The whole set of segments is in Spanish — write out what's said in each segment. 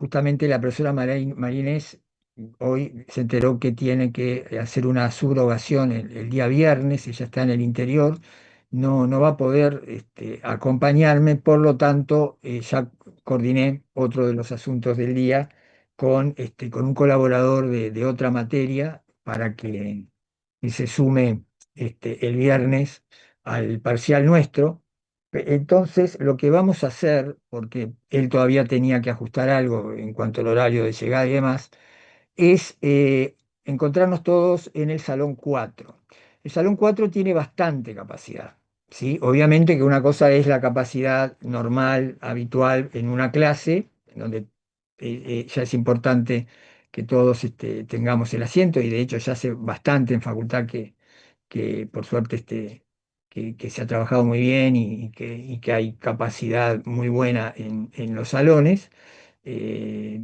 justamente la profesora Marinés hoy se enteró que tiene que hacer una subrogación el día viernes, ella está en el interior, no va a poder acompañarme, por lo tanto ya coordiné otro de los asuntos del día con un colaborador de otra materia para que se sume el viernes al parcial nuestro. Entonces, lo que vamos a hacer, porque él todavía tenía que ajustar algo en cuanto al horario de llegada y demás, es encontrarnos todos en el Salón 4. El Salón 4 tiene bastante capacidad, ¿sí? Obviamente que una cosa es la capacidad normal, habitual en una clase, en donde ya es importante que todos tengamos el asiento, y de hecho ya hace bastante en facultad que por suerte que se ha trabajado muy bien y que hay capacidad muy buena en los salones. eh,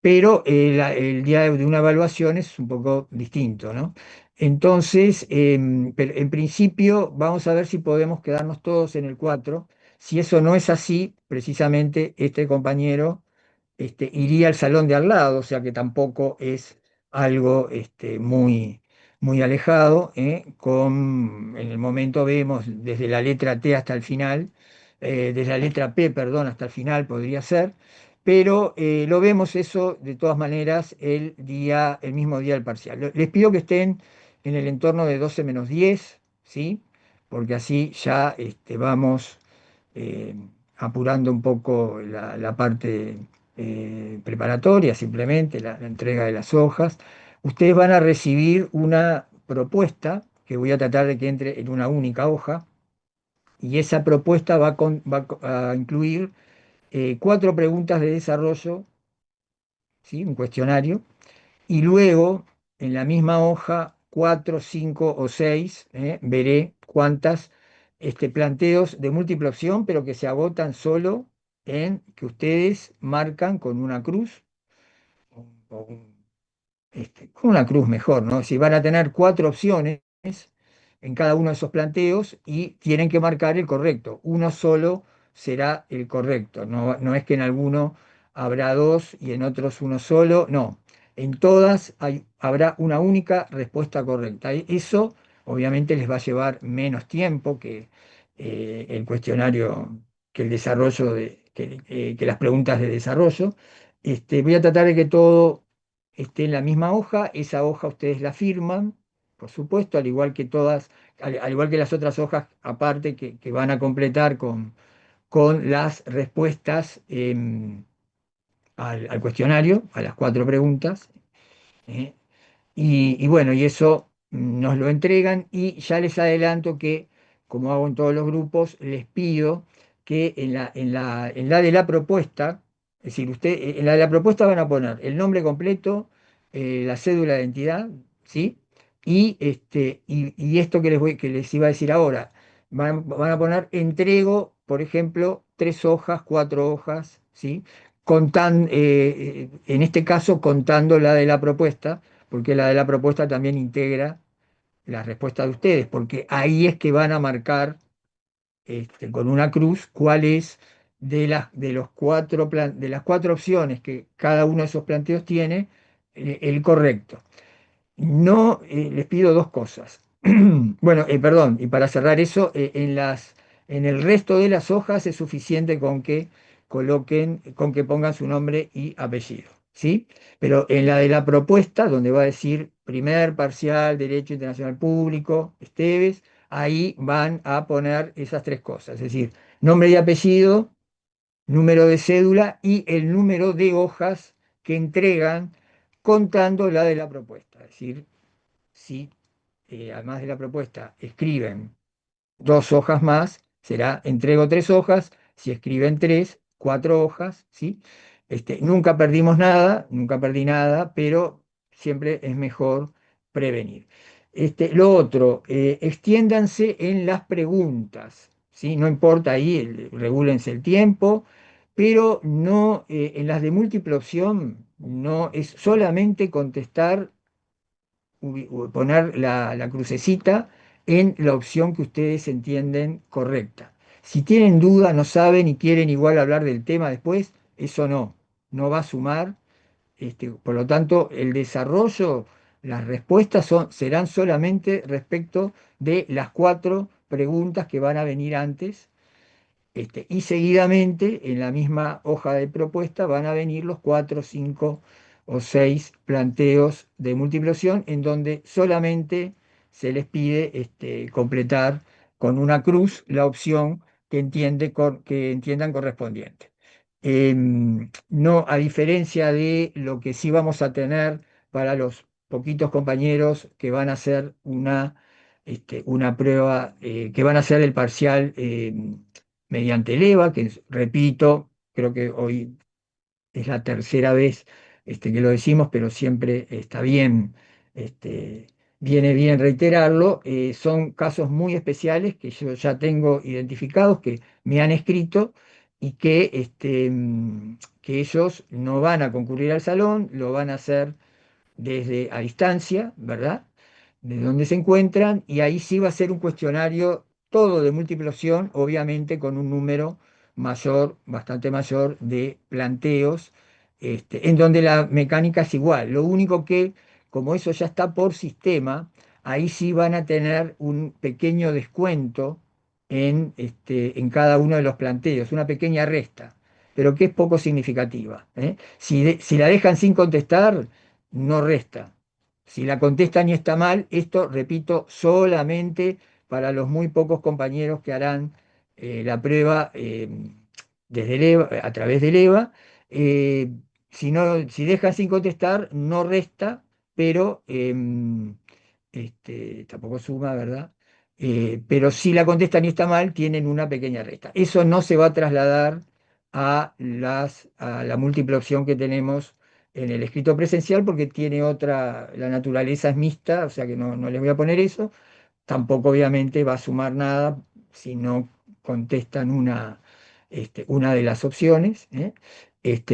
pero el día de una evaluación es un poco distinto, ¿no? Entonces, pero en principio vamos a ver si podemos quedarnos todos en el 4. Si eso no es así, precisamente este compañero iría al salón de al lado, o sea que tampoco es algo muy alejado, ¿eh? En el momento vemos desde la letra T hasta el final, desde la letra P, perdón, hasta el final podría ser, pero lo vemos eso de todas maneras el mismo día del parcial. Les pido que estén en el entorno de 12 menos 10, ¿sí? Porque así ya vamos eh, apurando un poco la parte preparatoria, simplemente la entrega de las hojas. Ustedes van a recibir una propuesta que voy a tratar de que entre en una única hoja, y esa propuesta va a incluir 4 preguntas de desarrollo, ¿sí? Un cuestionario, y luego en la misma hoja, 4, 5 o 6, veré cuántas planteos de múltiple opción, pero que se agotan solo en que ustedes marcan con una cruz, o con una cruz mejor, ¿no? Si van a tener 4 opciones en cada uno de esos planteos y tienen que marcar el correcto. Uno solo será el correcto. No es que en alguno habrá dos y en otros uno solo. No. En todas habrá una única respuesta correcta. Eso obviamente les va a llevar menos tiempo que el cuestionario, que el desarrollo que las preguntas de desarrollo. Voy a tratar de que todo esté en la misma hoja. Esa hoja ustedes la firman, por supuesto, al igual que todas, al igual que las otras hojas aparte que van a completar con las respuestas al cuestionario, a las 4 preguntas. ¿eh? Y bueno, y eso nos lo entregan, y ya les adelanto que, como hago en todos los grupos, les pido que en la de la propuesta, es decir, en la de la propuesta van a poner el nombre completo, la cédula de identidad, ¿sí? Y esto que les iba a decir ahora, van a poner entrego, por ejemplo, 3 hojas, 4 hojas, ¿sí? En este caso, contando la de la propuesta, porque la de la propuesta también integra la respuesta de ustedes, porque ahí es que van a marcar con una cruz cuál es de las 4 opciones que cada uno de esos planteos tiene, el correcto. No, les pido 2 cosas. Bueno, perdón, y para cerrar eso, en el resto de las hojas es suficiente con que pongan su nombre y apellido, ¿sí? Pero en la de la propuesta, donde va a decir primer parcial, Derecho Internacional Público, Esteves, ahí van a poner esas 3 cosas, es decir, nombre y apellido, número de cédula y el número de hojas que entregan, contando la de la propuesta. Es decir, si además de la propuesta escriben 2 hojas más, será entrego 3 hojas; si escriben tres, 4 hojas, ¿sí? Nunca perdimos nada, nunca perdí nada, pero siempre es mejor prevenir. Lo otro, extiéndanse en las preguntas, ¿sí? No importa ahí, regúlense el tiempo, pero no, en las de múltiple opción, no es solamente contestar, poner la crucecita en la opción que ustedes entienden correcta. Si tienen duda, no saben y quieren igual hablar del tema después, eso no va a sumar. Por lo tanto, el desarrollo, las respuestas serán solamente respecto de las cuatro preguntas que van a venir antes, y seguidamente, en la misma hoja de propuesta, van a venir los cuatro, cinco o seis planteos de múltiple opción, en donde solamente se les pide completar con una cruz la opción que entiendan correspondiente. No, a diferencia de lo que sí vamos a tener para los poquitos compañeros que van a hacer una prueba, que van a hacer el parcial mediante el EVA, que repito, creo que hoy es la tercera vez que lo decimos, pero siempre está bien, este, viene bien reiterarlo. Son casos muy especiales que yo ya tengo identificados, que me han escrito y que ellos no van a concurrir al salón, lo van a hacer desde a distancia, ¿verdad? De dónde se encuentran, y ahí sí va a ser un cuestionario todo de múltiple opción, obviamente con un número mayor, bastante mayor de planteos, en donde la mecánica es igual. Lo único que, como eso ya está por sistema, ahí sí van a tener un pequeño descuento en cada uno de los planteos, una pequeña resta, pero que es poco significativa, ¿eh? Si la dejan sin contestar, no resta. Si la contestan y está mal, esto, repito, solamente para los muy pocos compañeros que harán la prueba desde el a través del EVA. Eh, si dejan sin contestar, no resta, pero tampoco suma, ¿verdad? Pero si la contestan y está mal, tienen una pequeña resta. Eso no se va a trasladar a la múltiple opción que tenemos en el escrito presencial porque tiene otra, la naturaleza es mixta, o sea que no les voy a poner eso. Tampoco obviamente va a sumar nada si no contestan una de las opciones, ¿eh?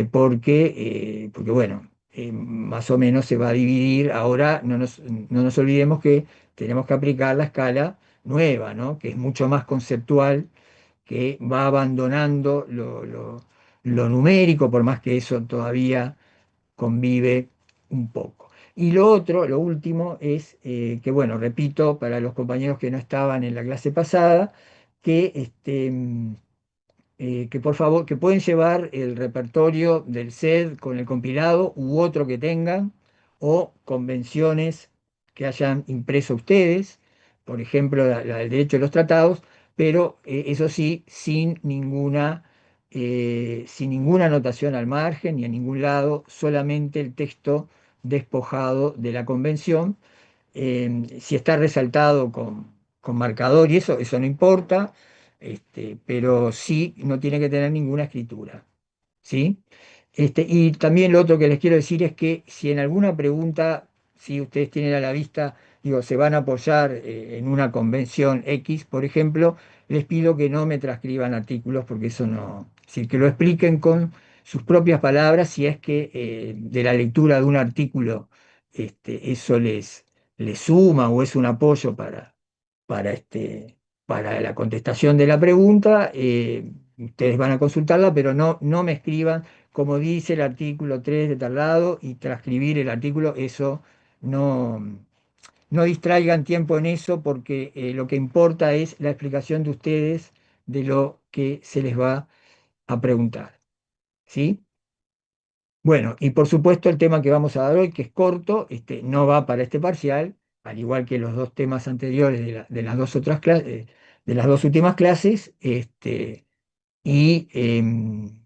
Porque bueno, más o menos se va a dividir. Ahora no nos olvidemos que tenemos que aplicar la escala nueva, ¿no? Que es mucho más conceptual, que va abandonando lo numérico, por más que eso todavía convive un poco. Y lo otro, lo último, es que, bueno, repito, para los compañeros que no estaban en la clase pasada, que que por favor, que pueden llevar el repertorio del SED con el compilado u otro que tengan, o convenciones que hayan impreso ustedes, por ejemplo, la del derecho de los tratados, pero eso sí, sin ninguna anotación al margen ni a ningún lado, solamente el texto despojado de la convención. Si está resaltado con marcador y eso no importa, pero sí no tiene que tener ninguna escritura, ¿sí? Y también lo otro que les quiero decir es que si en alguna pregunta, si ustedes tienen a la vista, digo, se van a apoyar en una convención X, por ejemplo, les pido que no me transcriban artículos porque eso no, es decir, que lo expliquen con sus propias palabras si es que de la lectura de un artículo eso les suma o es un apoyo para, este, para la contestación de la pregunta. Ustedes van a consultarla, pero no me escriban como dice el artículo 3 de tal lado y transcribir el artículo, eso no, no distraigan tiempo en eso porque lo que importa es la explicación de ustedes de lo que se les va a preguntar. ¿Sí? Bueno, y por supuesto el tema que vamos a dar hoy, que es corto, no va para este parcial, al igual que los dos temas anteriores de las dos otras clases, de las dos últimas clases, y, em,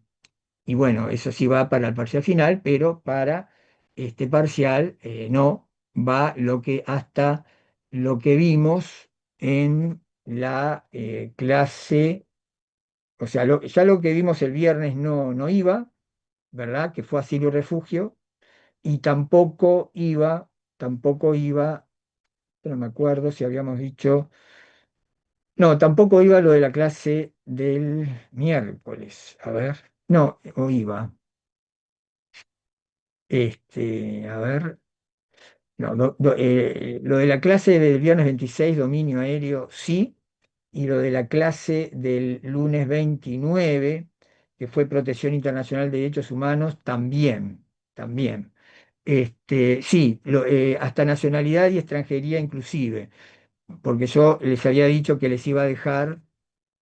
y bueno, eso sí va para el parcial final, pero para este parcial no va hasta lo que vimos en la clase, o sea, ya lo que vimos el viernes no iba, ¿verdad? Que fue asilo y refugio, y tampoco iba, no me acuerdo si habíamos dicho, no, tampoco iba lo de la clase del miércoles, a ver, no, o iba, a ver, no, lo de la clase del viernes 26 dominio aéreo, sí, y lo de la clase del lunes 29 que fue Protección Internacional de Derechos Humanos, también, también. Sí, hasta nacionalidad y extranjería inclusive, porque yo les había dicho que les iba a dejar,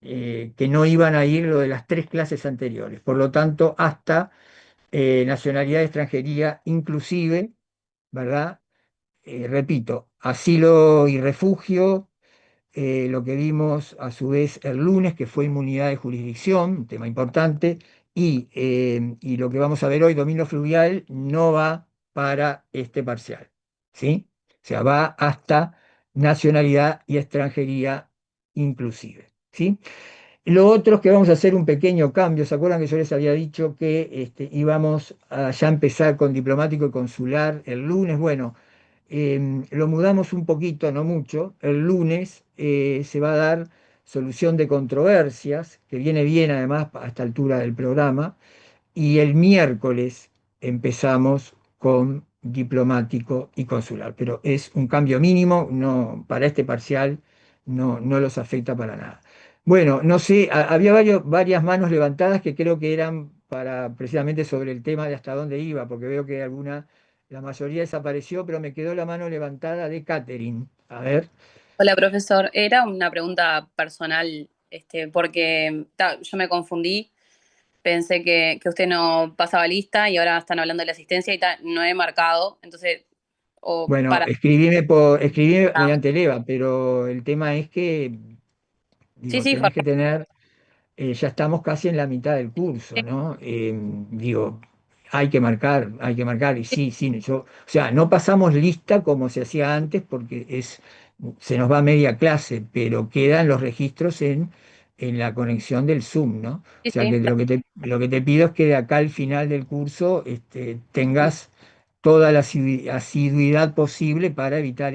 que no iban a ir lo de las tres clases anteriores. Por lo tanto, hasta nacionalidad y extranjería inclusive, ¿verdad? Repito, asilo y refugio, lo que vimos a su vez el lunes, que fue inmunidad de jurisdicción, un tema importante, y lo que vamos a ver hoy, dominio fluvial, no va para este parcial, ¿sí? O sea, va hasta nacionalidad y extranjería inclusive, ¿sí? Lo otro es que vamos a hacer un pequeño cambio. ¿Se acuerdan que yo les había dicho que íbamos a ya empezar con diplomático y consular el lunes? Bueno, lo mudamos un poquito, no mucho. El lunes se va a dar solución de controversias, que viene bien además a esta altura del programa, y el miércoles empezamos con diplomático y consular, pero es un cambio mínimo, no, para este parcial no los afecta para nada. Bueno, no sé, había varias manos levantadas que creo que eran para precisamente sobre el tema de hasta dónde iba, porque veo que la mayoría desapareció, pero me quedó la mano levantada de Catherine. A ver, Hola, profesor. Era una pregunta personal, porque yo me confundí, pensé que usted no pasaba lista y ahora están hablando de la asistencia y no he marcado, entonces, o bueno, para... escribime ah, mediante el EVA, pero el tema es que, sí, digo, sí, tenés que tener ya estamos casi en la mitad del curso, ¿no? Digo, hay que marcar, y sí, sí, o sea, no pasamos lista como se hacía antes porque se nos va media clase, pero quedan los registros en la conexión del Zoom, ¿no? O sí, sea, sí, que lo que te pido es que de acá al final del curso tengas toda la asiduidad posible para evitar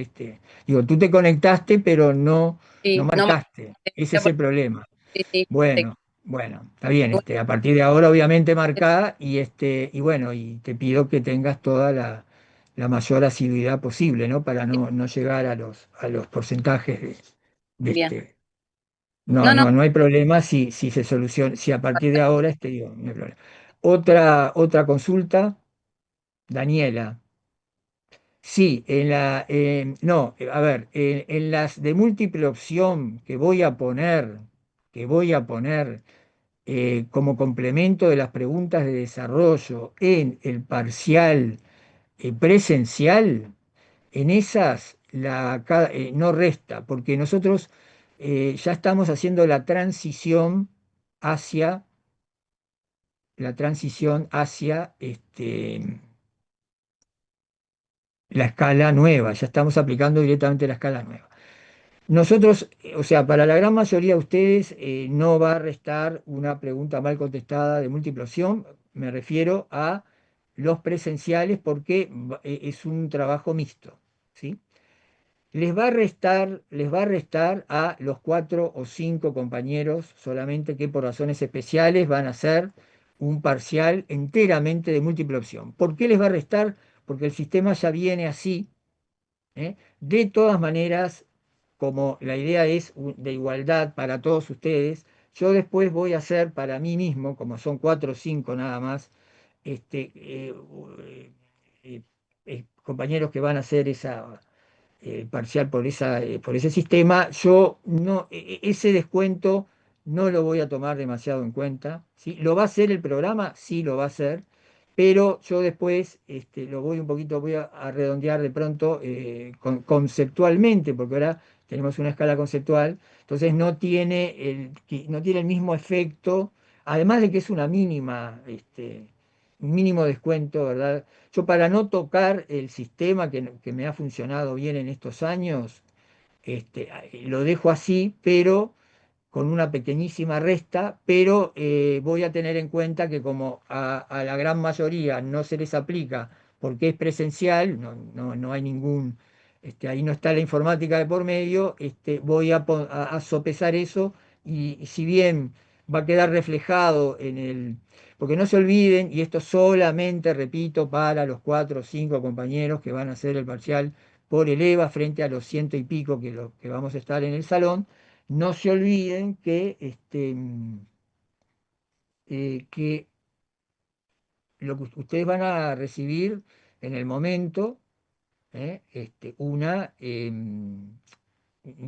Digo, tú te conectaste, pero no sí, no marcaste. Ese es el problema. sí, sí, Bueno, bueno, está bien, a partir de ahora obviamente marcá y bueno, y te pido que tengas toda la mayor asiduidad posible, ¿no? Para no llegar a los porcentajes de bien. No, No, no, no hay problema si se soluciona, si a partir de ahora, digo, no hay problema. Otra consulta, Daniela. Sí, no, a ver, en las de múltiple opción que voy a poner como complemento de las preguntas de desarrollo en el parcial presencial, en esas no resta, porque nosotros ya estamos haciendo hacia la transición hacia la escala nueva, ya estamos aplicando directamente la escala nueva. Nosotros, o sea, para la gran mayoría de ustedes no va a restar una pregunta mal contestada de múltiple opción. Me refiero a los presenciales porque es un trabajo mixto, ¿sí? Les va a restar a los cuatro o cinco compañeros solamente que por razones especiales van a hacer un parcial enteramente de múltiple opción. ¿Por qué les va a restar? Porque el sistema ya viene así. ¿Eh? De todas maneras, como la idea es de igualdad para todos ustedes, yo después voy a hacer para mí mismo, como son cuatro o cinco nada más, eh, compañeros que van a hacer esa parcial por ese sistema, yo no, ese descuento no lo voy a tomar demasiado en cuenta, ¿sí? ¿Lo va a hacer el programa? Sí, lo va a hacer, pero yo después lo voy un poquito, a redondear de pronto conceptualmente, porque ahora tenemos una escala conceptual, entonces no tiene el mismo efecto, además de que es una mínima, un mínimo descuento, ¿verdad? Yo para no tocar el sistema que me ha funcionado bien en estos años, lo dejo así, pero con una pequeñísima resta, pero voy a tener en cuenta que como a la gran mayoría no se les aplica porque es presencial, no hay ahí no está la informática de por medio, voy a sopesar eso y si bien va a quedar reflejado porque no se olviden, y esto solamente, repito, para los cuatro o cinco compañeros que van a hacer el parcial por el EVA frente a los ciento y pico que vamos a estar en el salón, no se olviden que que lo que ustedes van a recibir en el momento, un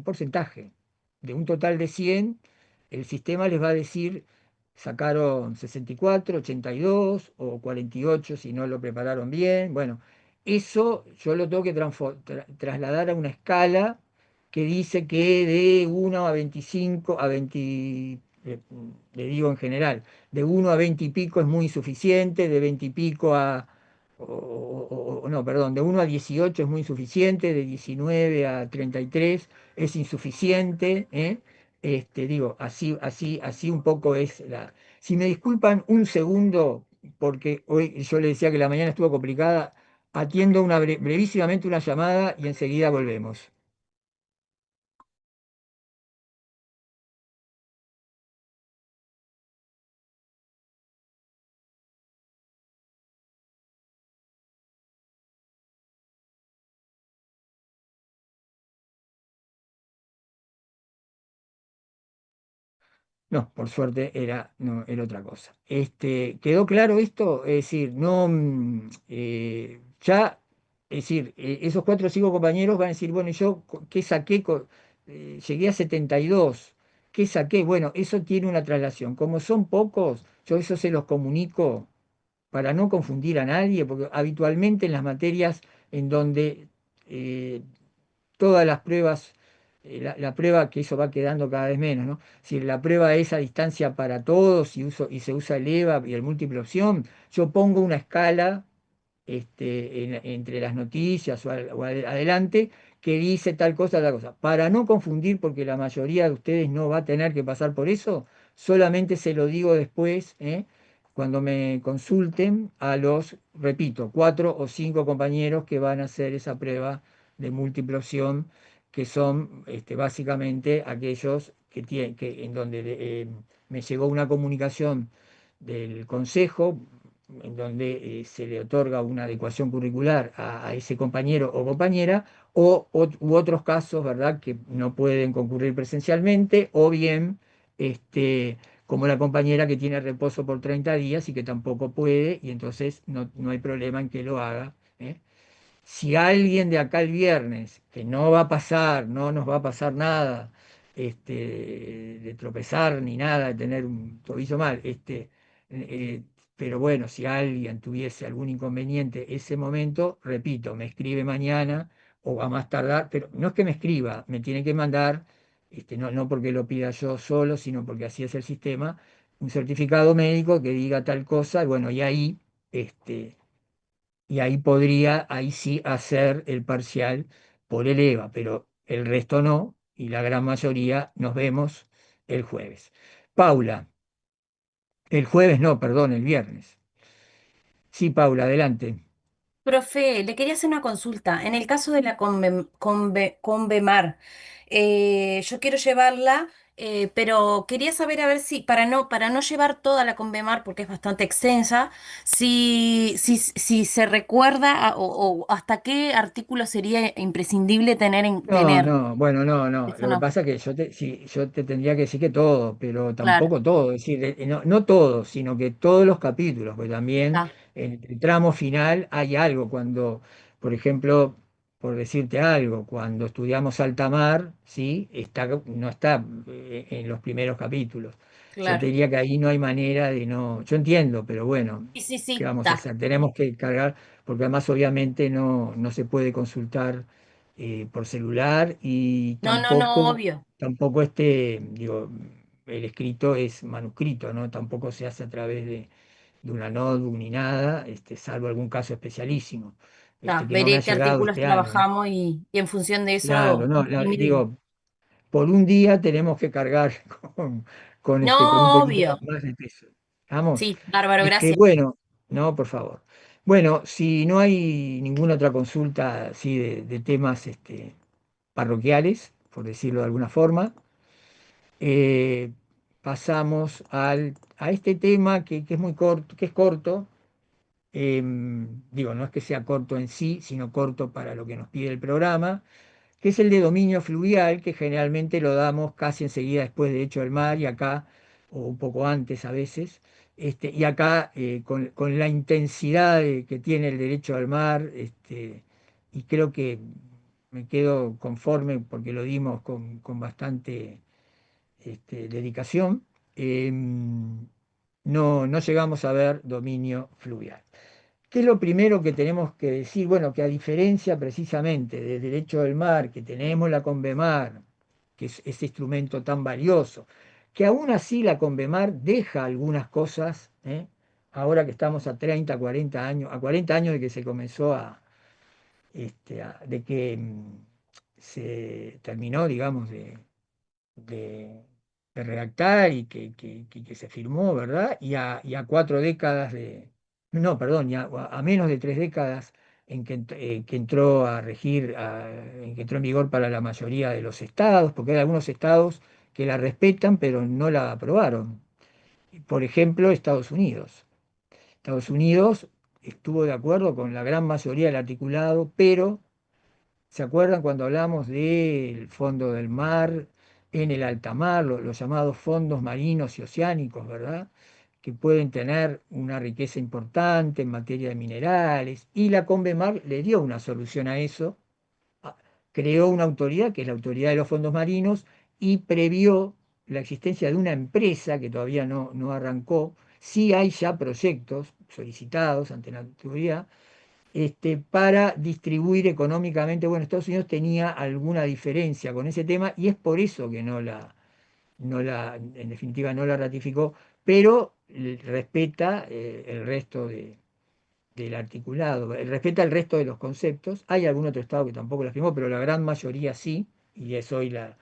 porcentaje de un total de 100. El sistema les va a decir, sacaron 64, 82 o 48 si no lo prepararon bien. Bueno, eso yo lo tengo que trasladar a una escala que dice que de 1 a 25, a 20, le digo en general, de 1 a 20 y pico es muy insuficiente, de 20 y pico a no, perdón, de 1 a 18 es muy insuficiente, de 19 a 33 es insuficiente, ¿eh? Digo, así un poco es la. Si me disculpan un segundo, porque hoy yo le decía que la mañana estuvo complicada, atiendo brevísimamente una llamada y enseguida volvemos. No, por suerte no, era otra cosa. ¿Quedó claro esto? Es decir, no, ya, es decir, esos 4 o 5 compañeros van a decir, bueno, ¿y yo qué saqué? Llegué a 72, ¿qué saqué? Bueno, eso tiene una traslación. Como son pocos, yo eso se los comunico para no confundir a nadie, porque habitualmente en las materias en donde eh, todas las pruebas, la prueba que eso va quedando cada vez menos, ¿no? Si la prueba es a distancia para todos y se usa el EVA y el múltiple opción, yo pongo una escala entre las noticias adelante que dice tal cosa. Para no confundir, porque la mayoría de ustedes no va a tener que pasar por eso, solamente se lo digo después, cuando me consulten a los, repito, 4 o 5 compañeros que van a hacer esa prueba de múltiple opción, que son básicamente aquellos en donde me llegó una comunicación del consejo en donde se le otorga una adecuación curricular a ese compañero o compañera, u otros casos, ¿verdad?, que no pueden concurrir presencialmente, o bien, como la compañera que tiene reposo por 30 días y que tampoco puede, y entonces no hay problema en que lo haga, ¿eh? Si alguien de acá el viernes, que no va a pasar, no nos va a pasar nada, de tropezar ni nada, de tener un tobillo mal, eh, pero bueno, si alguien tuviese algún inconveniente ese momento, repito, me escribe mañana o a más tardar, pero no es que me escriba, me tiene que mandar, no porque lo pida yo solo, sino porque así es el sistema, un certificado médico que diga tal cosa, y bueno, este, podría, ahí sí, hacer el parcial por el EVA, pero el resto no, y la gran mayoría nos vemos el jueves. Paula, el jueves no, perdón, el viernes. Sí, Paula, adelante. Profe, le quería hacer una consulta. En el caso de la Convemar, yo quiero llevarla, pero quería saber a ver si, para no llevar toda la Convemar, porque es bastante extensa, si se recuerda o hasta qué artículo sería imprescindible No, tener. no, bueno, no, no. Eso Lo que no. pasa es que sí, yo te tendría que decir que todo, pero Claro, tampoco todo. Es decir, no todo, sino que todos los capítulos, pues también está, en el tramo final hay algo. Cuando, por ejemplo, por decirte algo, cuando estudiamos alta mar, ¿sí? No está en los primeros capítulos. Yo te claro. diría que ahí no hay manera de no. Yo entiendo, pero bueno, Sí, sí, ¿qué sí, vamos a está. hacer? Tenemos que cargar, porque además obviamente no se puede consultar por celular y No, no, no, tampoco, obvio. tampoco digo, el escrito es manuscrito, ¿no? Tampoco se hace a través de una notebook ni nada, salvo algún caso especialísimo, Está, que no me ha veré qué llegado artículos este año. trabajamos y en función de Claro, eso no, imprimirlo. digo, por un día tenemos que cargar con un No, poquito obvio. más de peso. ¿Vamos? Sí, bárbaro, gracias. Bueno, no, por favor. Bueno, si no hay ninguna otra consulta así de temas parroquiales, por decirlo de alguna forma, eh, pasamos a este tema que es muy corto, que es corto. Digo, no es que sea corto en sí, sino corto para lo que nos pide el programa, que es el de dominio fluvial, que generalmente lo damos casi enseguida después de hecho del mar y acá, o un poco antes a veces, Y acá, con la intensidad que tiene el derecho al mar, y creo que me quedo conforme porque lo dimos con bastante dedicación, no llegamos a ver dominio fluvial. ¿Qué es lo primero que tenemos que decir? Bueno, que a diferencia precisamente del derecho del mar, que tenemos la Convemar, que es ese instrumento tan valioso, que aún así la Convemar deja algunas cosas, ahora que estamos a 30, 40 años, a 40 años de que se comenzó de que se terminó, digamos, de, de redactar y que se firmó, ¿verdad? Y a 4 décadas no, perdón, a menos de 3 décadas que entró a regir, en que entró en vigor para la mayoría de los estados, porque hay algunos estados que la respetan, pero no la aprobaron. Por ejemplo, Estados Unidos. Estados Unidos estuvo de acuerdo con la gran mayoría del articulado, pero ¿se acuerdan cuando hablamos del fondo del mar, en el alta mar, los llamados fondos marinos y oceánicos, ¿verdad? Que pueden tener una riqueza importante en materia de minerales, y la Convemar le dio una solución a eso, a- creó una autoridad, que es la autoridad de los fondos marinos, y previó la existencia de una empresa que todavía no arrancó. Sí hay ya proyectos solicitados ante la autoridad, para distribuir económicamente. Bueno, Estados Unidos tenía alguna diferencia con ese tema y es por eso que en definitiva, no la ratificó, pero respeta el resto del articulado, respeta el resto de los conceptos. Hay algún otro estado que tampoco la firmó, pero la gran mayoría sí, y es hoy la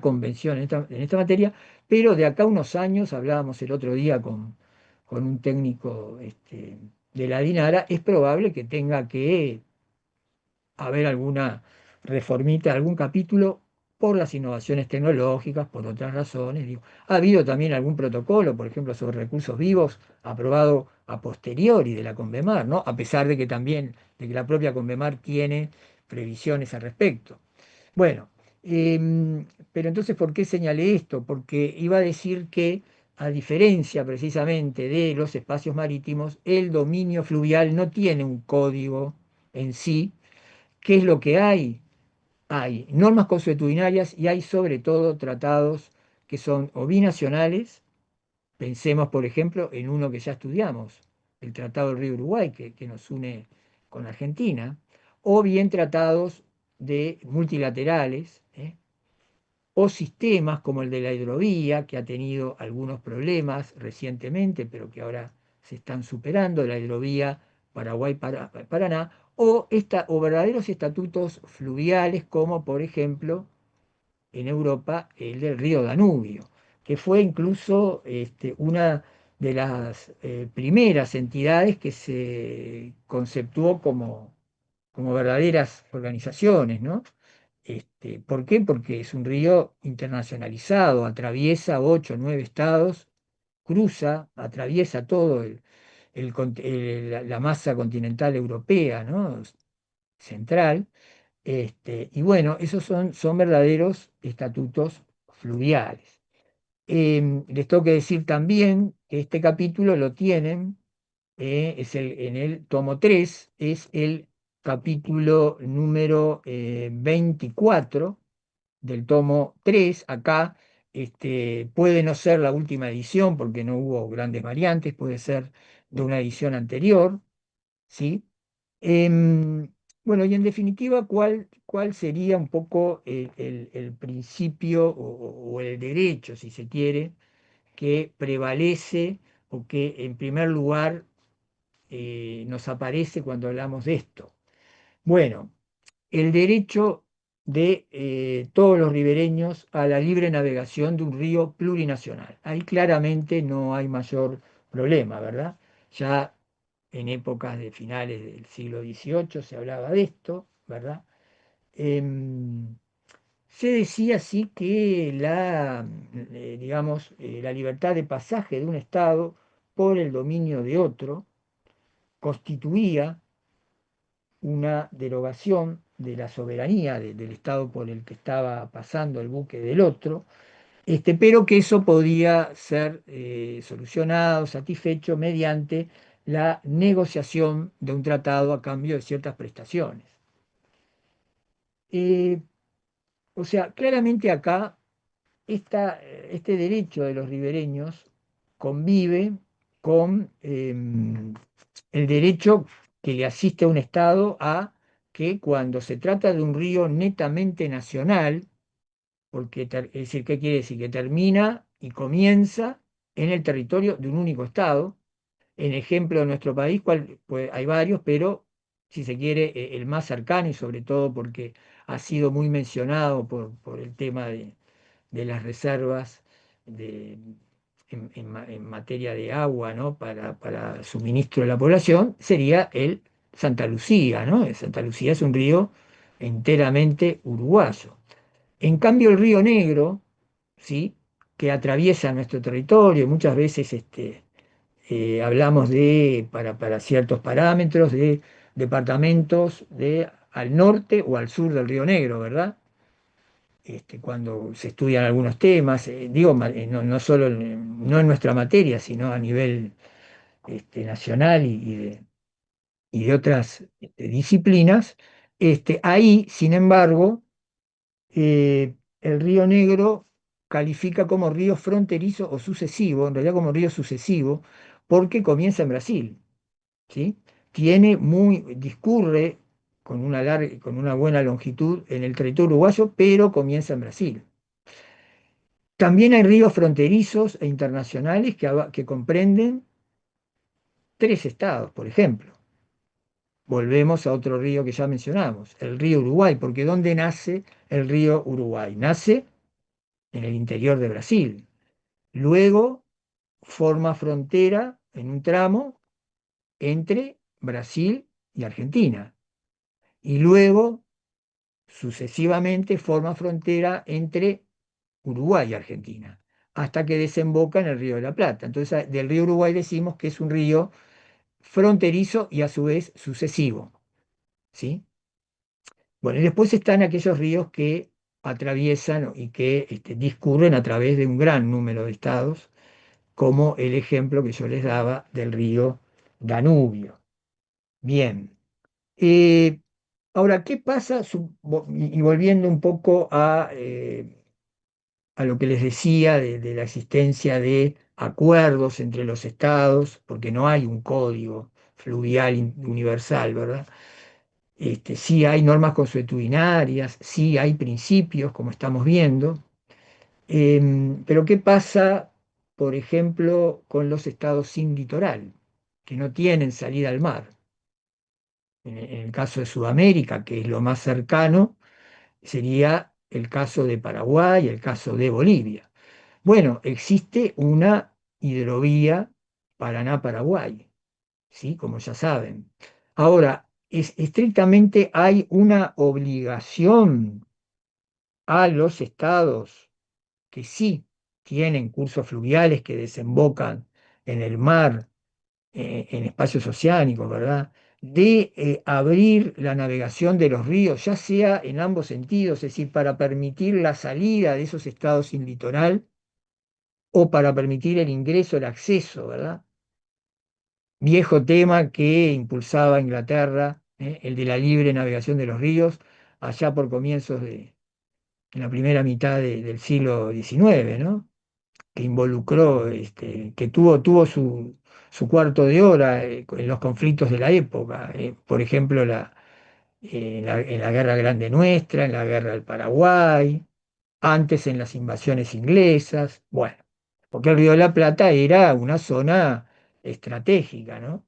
convención en esta materia. Pero de acá a unos años, hablábamos el otro día con un técnico de la DINARA, es probable que tenga que haber alguna reformita, algún capítulo por las innovaciones tecnológicas, por otras razones. Digo. Ha habido también algún protocolo, por ejemplo, sobre recursos vivos, aprobado a posteriori de la Convemar, ¿no? A pesar de que también, de que la propia Convemar tiene previsiones al respecto. Bueno, pero entonces, ¿por qué señalé esto? Porque iba a decir que, a diferencia precisamente de los espacios marítimos, el dominio fluvial no tiene un código en sí. ¿Qué es lo que hay? Hay normas consuetudinarias y hay sobre todo tratados que son o binacionales. Pensemos, por ejemplo, en uno que ya estudiamos, el Tratado del Río Uruguay, que nos une con Argentina, o bien tratados multilaterales, o sistemas como el de la hidrovía, que ha tenido algunos problemas recientemente, pero que ahora se están superando, la hidrovía Paraguay-Paraná, o verdaderos estatutos fluviales, como por ejemplo en Europa el del río Danubio, que fue incluso una de las primeras entidades que se conceptuó como verdaderas organizaciones, ¿no? ¿Por qué? Porque es un río internacionalizado, atraviesa 8 o 9 estados, cruza, atraviesa todo la masa continental europea, ¿no? Central. Y bueno, esos son verdaderos estatutos fluviales. Les tengo que decir también que este capítulo lo tienen, en el tomo 3, es el capítulo número 24 del tomo 3. Acá puede no ser la última edición porque no hubo grandes variantes, puede ser de una edición anterior, ¿sí? Em, bueno, y en definitiva, ¿cuál sería un poco el principio o el derecho, si se quiere, que prevalece o que en primer lugar nos aparece cuando hablamos de esto? Bueno, el derecho de todos los ribereños a la libre navegación de un río plurinacional. Ahí claramente no hay mayor problema, ¿verdad? Ya en épocas de finales del siglo XVIII se hablaba de esto, ¿verdad? Em, Se decía así que digamos, la libertad de pasaje de un Estado por el dominio de otro constituía una derogación de la soberanía del Estado por el que estaba pasando el buque del otro, pero que eso podía ser solucionado, satisfecho mediante la negociación de un tratado a cambio de ciertas prestaciones. Eh, o sea, claramente acá este derecho de los ribereños convive con el derecho que le asiste a un Estado a que cuando se trata de un río netamente nacional, porque es decir, ¿qué quiere decir? Que termina y comienza en el territorio de un único Estado. En ejemplo de nuestro país, pues, hay varios, pero si se quiere, el más cercano y sobre todo porque ha sido muy mencionado por el tema de las reservas de, en materia de agua, ¿no? Para suministro de la población, sería el Santa Lucía, ¿no? El Santa Lucía es un río enteramente uruguayo. En cambio, el río Negro, ¿sí? Que atraviesa nuestro territorio, muchas veces hablamos para ciertos parámetros, de departamentos al norte o al sur del río Negro, ¿verdad? Cuando se estudian algunos temas, digo, no solo no en nuestra materia, sino a nivel nacional y de otras disciplinas, ahí, sin embargo, el río Negro califica como río fronterizo o sucesivo, en realidad como río sucesivo, porque comienza en Brasil, ¿sí? Discurre con una buena longitud en el territorio uruguayo, pero comienza en Brasil. También hay ríos fronterizos e internacionales que comprenden tres estados, por ejemplo. Volvemos a otro río que ya mencionamos, el río Uruguay, porque ¿dónde nace el río Uruguay? Nace en el interior de Brasil. Luego forma frontera en un tramo entre Brasil y Argentina. Y luego, sucesivamente, forma frontera entre Uruguay y Argentina, hasta que desemboca en el Río de la Plata. Entonces, del río Uruguay decimos que es un río fronterizo y a su vez sucesivo, ¿sí? Bueno, y después están aquellos ríos que atraviesan y que discurren a través de un gran número de estados, como el ejemplo que yo les daba del río Danubio. Bien. Eh, Ahora, ¿qué pasa? Y volviendo un poco a lo que les decía de la existencia de acuerdos entre los estados, porque no hay un código fluvial universal, ¿verdad? Sí hay normas consuetudinarias, sí hay principios, como estamos viendo, pero ¿qué pasa, por ejemplo, con los estados sin litoral, que no tienen salida al mar? En el caso de Sudamérica, que es lo más cercano, sería el caso de Paraguay, el caso de Bolivia. Bueno, existe una hidrovía Paraná-Paraguay, ¿sí? Como ya saben. Ahora, estrictamente hay una obligación a los estados que sí tienen cursos fluviales que desembocan en el mar, en espacios oceánicos, ¿verdad? De abrir la navegación de los ríos, ya sea en ambos sentidos, es decir, para permitir la salida de esos estados sin litoral o para permitir el ingreso, el acceso, ¿verdad? Viejo tema que impulsaba Inglaterra, el de la libre navegación de los ríos, allá por comienzos en la primera mitad del siglo XIX, ¿no? Que involucró, que tuvo su cuarto de hora en los conflictos de la época, por ejemplo, en la Guerra Grande Nuestra, en la Guerra del Paraguay, antes en las invasiones inglesas, bueno, porque el Río de la Plata era una zona estratégica, ¿no?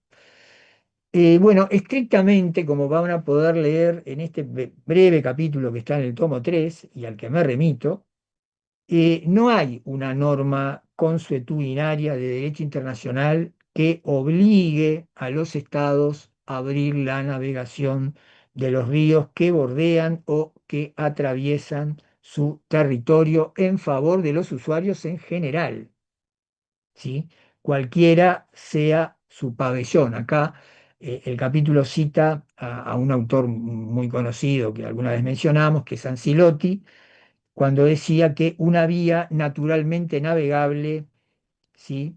Bueno, estrictamente, como van a poder leer en este breve capítulo que está en el tomo 3 y al que me remito, no hay una norma consuetudinaria de derecho internacional que obligue a los estados a abrir la navegación de los ríos que bordean o que atraviesan su territorio en favor de los usuarios en general, ¿sí? Cualquiera sea su pabellón. Acá el capítulo cita a un autor muy conocido que alguna vez mencionamos, que es Ancilotti, cuando decía que una vía naturalmente navegable, ¿sí?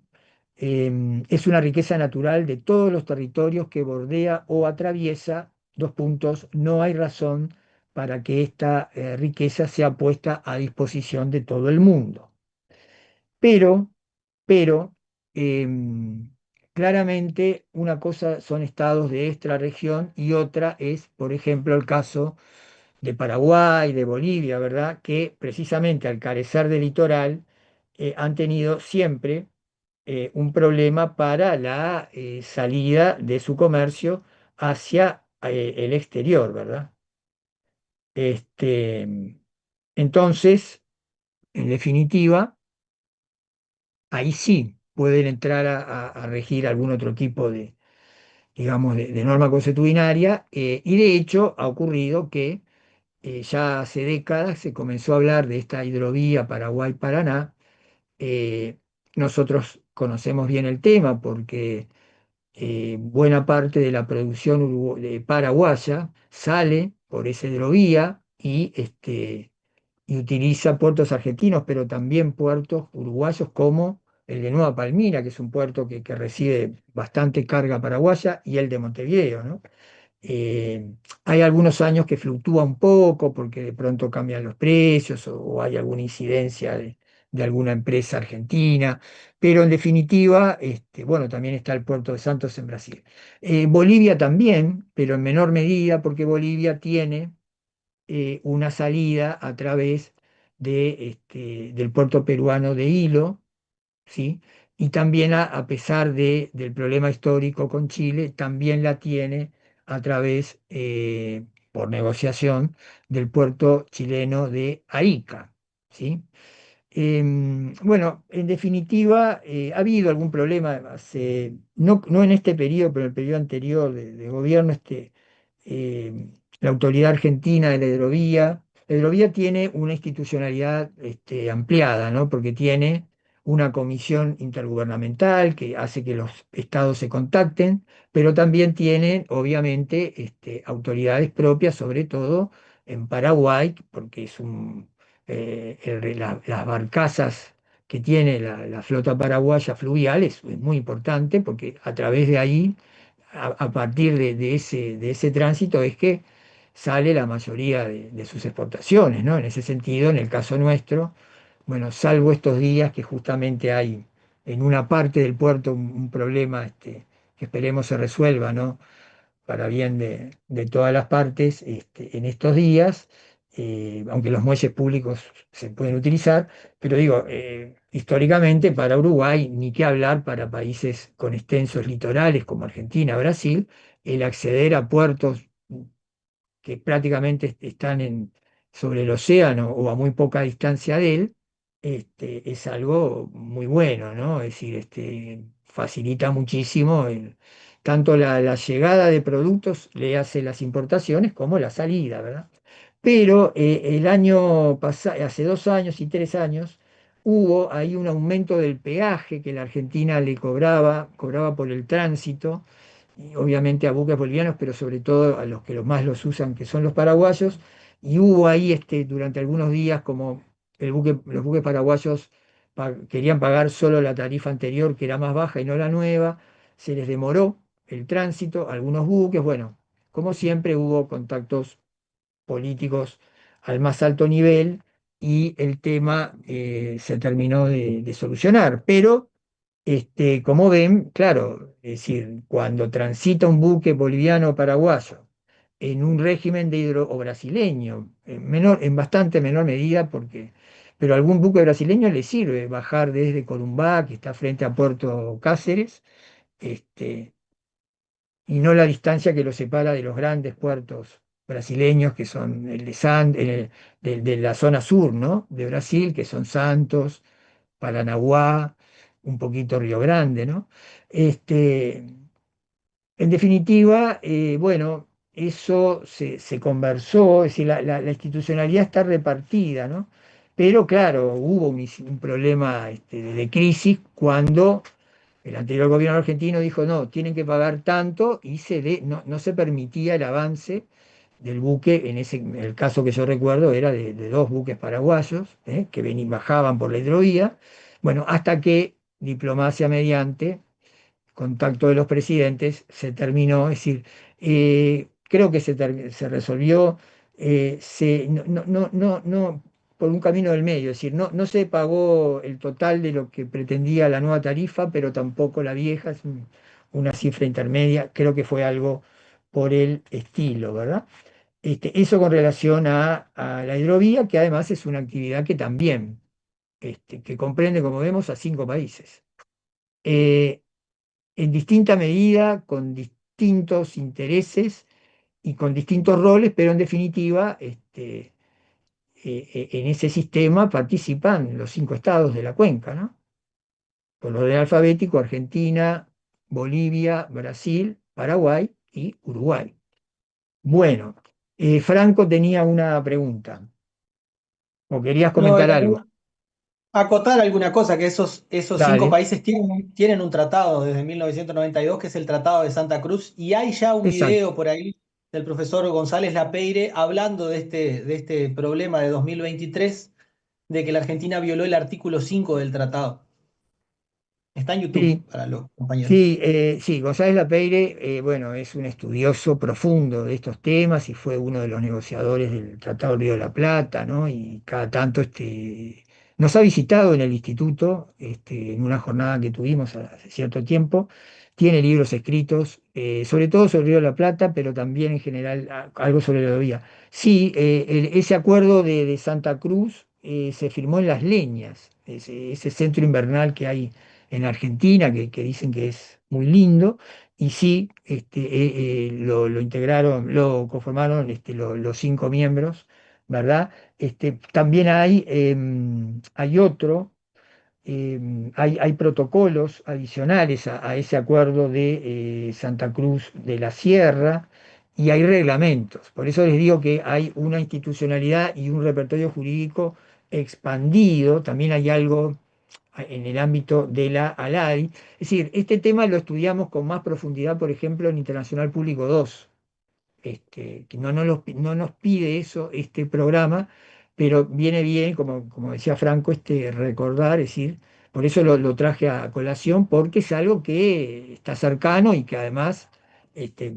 Es una riqueza natural de todos los territorios que bordea o atraviesa, dos puntos, no hay razón para que esta riqueza sea puesta a disposición de todo el mundo. Pero, pero, claramente una cosa son estados de esta región y otra es, por ejemplo, el caso de Paraguay, de Bolivia, ¿verdad? Que precisamente al carecer de litoral han tenido siempre un problema para la salida de su comercio hacia el exterior, ¿verdad? Entonces, en definitiva, ahí sí pueden entrar a regir algún otro tipo de, digamos, de norma consuetudinaria, y de hecho ha ocurrido que ya hace décadas se comenzó a hablar de esta hidrovía Paraguay-Paraná. eh, Nosotros conocemos bien el tema porque buena parte de la producción paraguaya sale por esa hidrovía y utiliza puertos argentinos, pero también puertos uruguayos como el de Nueva Palmira, que es un puerto que recibe bastante carga paraguaya, y el de Montevideo, ¿no? Eh, Hay algunos años que fluctúa un poco porque de pronto cambian los precios o hay alguna incidencia de alguna empresa argentina, pero en definitiva, bueno, también está el puerto de Santos en Brasil. Bolivia también, pero en menor medida porque Bolivia tiene una salida a través del puerto peruano de Hilo, ¿sí? Y también a pesar del problema histórico con Chile, también la tiene a través, por negociación, del puerto chileno de Arica, ¿sí? Bueno, en definitiva, ha habido algún problema, no en este periodo, pero en el periodo anterior de gobierno, la autoridad argentina de la hidrovía tiene una institucionalidad ampliada, ¿no? Porque tiene una comisión intergubernamental que hace que los estados se contacten, pero también tiene, obviamente, autoridades propias, sobre todo en Paraguay, porque es las barcazas que tiene la flota paraguaya fluvial es muy importante porque a través de ahí, a partir de ese tránsito, es que sale la mayoría de sus exportaciones, ¿no? En ese sentido, en el caso nuestro, bueno, salvo estos días que justamente hay en una parte del puerto un problema que esperemos se resuelva, ¿no? Para bien de todas las partes en estos días, aunque los muelles públicos se pueden utilizar, pero digo, históricamente para Uruguay, ni qué hablar para países con extensos litorales como Argentina, Brasil, el acceder a puertos que prácticamente están sobre el océano o a muy poca distancia de él, es algo muy bueno, ¿no? Es decir, facilita muchísimo tanto la llegada de productos, le hace las importaciones, como la salida, ¿verdad? Pero el año pasado, hace 2 años y 3 años, hubo ahí un aumento del peaje que la Argentina le cobraba por el tránsito, y obviamente a buques bolivianos, pero sobre todo a los que más los usan, que son los paraguayos, y hubo ahí durante algunos días como los buques paraguayos querían pagar solo la tarifa anterior, que era más baja y no la nueva, se les demoró el tránsito, algunos buques, bueno, como siempre hubo contactos políticos al más alto nivel y el tema se terminó de solucionar, pero como ven, claro, es decir, cuando transita un buque boliviano o paraguayo en un régimen o brasileño, en bastante menor medida, pero a algún buque brasileño le sirve bajar desde Corumbá, que está frente a Puerto Cáceres, este, y no la distancia que lo separa de los grandes puertos brasileños, que son el de de la zona sur, ¿no? De Brasil, que son Santos, Paranaguá, un poquito Río Grande, ¿no? Este, en definitiva, bueno, eso se conversó, es decir, la institucionalidad está repartida, ¿no? Pero claro, hubo un problema de crisis cuando el anterior gobierno argentino dijo, no, tienen que pagar tanto y no se permitía el avance del buque, el caso que yo recuerdo era de dos buques paraguayos que bajaban por la hidrovía, bueno, hasta que diplomacia mediante contacto de los presidentes, se terminó, es decir, creo que se resolvió no, por un camino del medio, es decir, no se pagó el total de lo que pretendía la nueva tarifa, pero tampoco la vieja, es una cifra intermedia, creo que fue algo por el estilo, ¿verdad? Eso con relación a la hidrovía, que además es una actividad que también, que comprende, como vemos, a 5 países. Eh, en distinta medida, con distintos intereses y con distintos roles, pero en definitiva, en ese sistema participan los 5 estados de la cuenca, ¿no? Por orden alfabético, Argentina, Bolivia, Brasil, Paraguay y Uruguay. Bueno, Franco tenía una pregunta, o querías No, comentar algo. acotar alguna cosa, que esos cinco Dale, países tienen un tratado desde 1992, que es el Tratado de Santa Cruz, y hay ya un exacto. video por ahí del profesor González Lapeire hablando de este problema de 2023, de que la Argentina violó el artículo 5 del tratado. Está en YouTube Sí, para los compañeros. sí, sí, González Lapeire, bueno, es un estudioso profundo de estos temas y fue uno de los negociadores del Tratado del Río de la Plata, ¿no? Y cada tanto nos ha visitado en el instituto, en una jornada que tuvimos hace cierto tiempo. Tiene libros escritos, sobre todo sobre el Río de la Plata, pero también en general algo sobre la vía. Sí, ese acuerdo de Santa Cruz se firmó en Las Leñas, ese centro invernal que hay en Argentina, que dicen que es muy lindo, y sí, lo integraron, lo conformaron los 5 miembros, ¿verdad? También hay otro, hay protocolos adicionales a ese acuerdo de Santa Cruz de la Sierra. Y hay reglamentos. Por eso les digo que hay una institucionalidad y un repertorio jurídico expandido. También hay algo en el ámbito de la ALADI. Es decir, este tema lo estudiamos con más profundidad, por ejemplo, en Internacional Público 2, que no nos pide eso este programa, pero viene bien, como decía Franco, recordar, es decir, por eso lo traje a colación, porque es algo que está cercano y que además, este,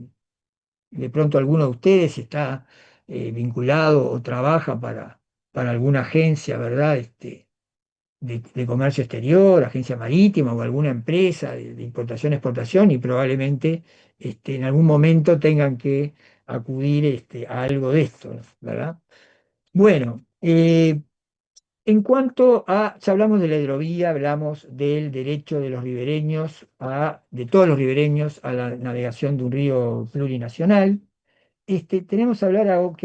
de pronto alguno de ustedes está vinculado o trabaja para alguna agencia, ¿verdad? De comercio exterior, agencia marítima o alguna empresa de importación-exportación y probablemente en algún momento tengan que acudir a algo de esto, ¿verdad? Bueno, en cuanto a, ya hablamos de la hidrovía, hablamos del derecho de los ribereños, de todos los ribereños a la navegación de un río plurinacional. Tenemos que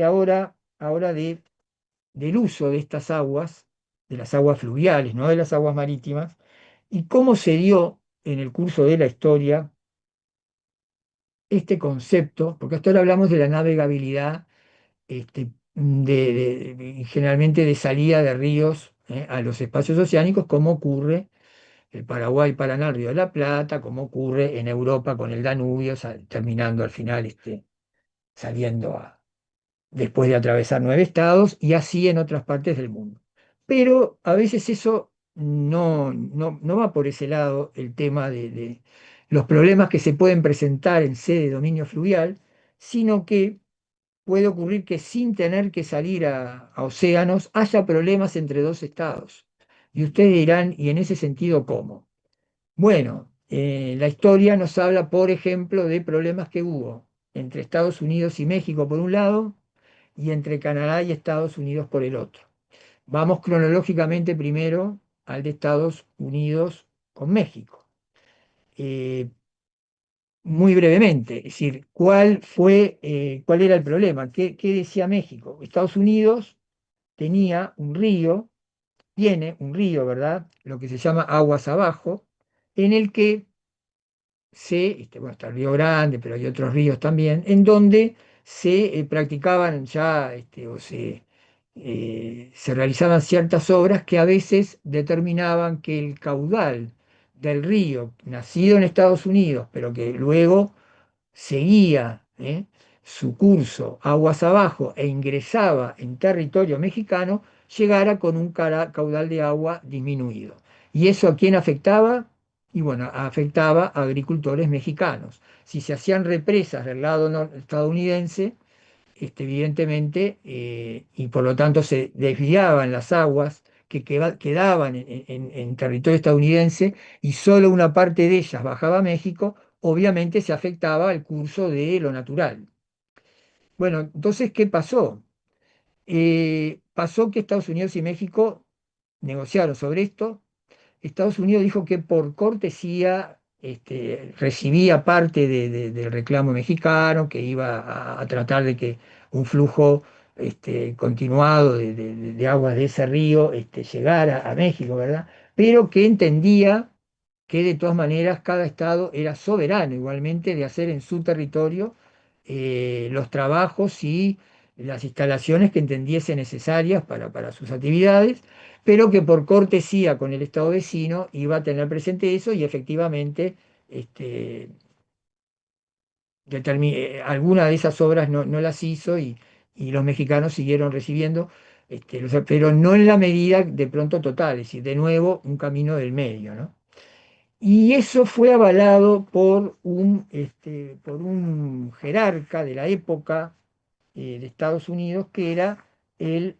hablar ahora del uso de estas aguas, de las aguas fluviales, no de las aguas marítimas, y cómo se dio en el curso de la historia este concepto, porque hasta ahora hablamos de la navegabilidad, generalmente de salida de ríos a los espacios oceánicos, como ocurre el Paraguay, Paraná, el Río de la Plata, como ocurre en Europa con el Danubio, terminando al final saliendo después de atravesar 9 estados y así en otras partes del mundo. Pero a veces eso no va por ese lado el tema de los problemas que se pueden presentar en sede de dominio fluvial, sino que puede ocurrir que sin tener que salir a océanos haya problemas entre dos estados. Y ustedes dirán, ¿y en ese sentido cómo? Bueno, la historia nos habla, por ejemplo, de problemas que hubo entre Estados Unidos y México por un lado, y entre Canadá y Estados Unidos por el otro. Vamos cronológicamente primero al de Estados Unidos con México. Eh, Muy brevemente, es decir, ¿cuál era el problema? ¿Qué decía México? Estados Unidos tenía un río, tiene un río, ¿verdad? Lo que se llama aguas abajo, en el que bueno, está el Río Grande, pero hay otros ríos también, en donde se practicaban ya, se realizaban ciertas obras que a veces determinaban que el caudal del río, nacido en Estados Unidos, pero que luego seguía, su curso aguas abajo e ingresaba en territorio mexicano, llegara con un caudal de agua disminuido. ¿Y eso a quién afectaba? Y bueno, afectaba a agricultores mexicanos. Si se hacían represas del lado estadounidense, evidentemente, y por lo tanto se desviaban las aguas que quedaban en territorio estadounidense y solo una parte de ellas bajaba a México, obviamente se afectaba el curso de lo natural. Bueno, entonces, ¿qué pasó? Pasó que Estados Unidos y México negociaron sobre esto. Estados Unidos dijo que por cortesía recibía parte del reclamo mexicano, que iba a tratar de que un flujo continuado de aguas de ese río llegara a México, ¿verdad? Pero que entendía que de todas maneras cada estado era soberano igualmente de hacer en su territorio los trabajos y las instalaciones que entendiese necesarias para sus actividades, pero que por cortesía con el estado vecino iba a tener presente eso y efectivamente este, alguna de esas obras no las hizo y los mexicanos siguieron recibiendo, pero no en la medida de pronto total, es decir, de nuevo un camino del medio, ¿no? Y eso fue avalado por un jerarca de la época de Estados Unidos, que era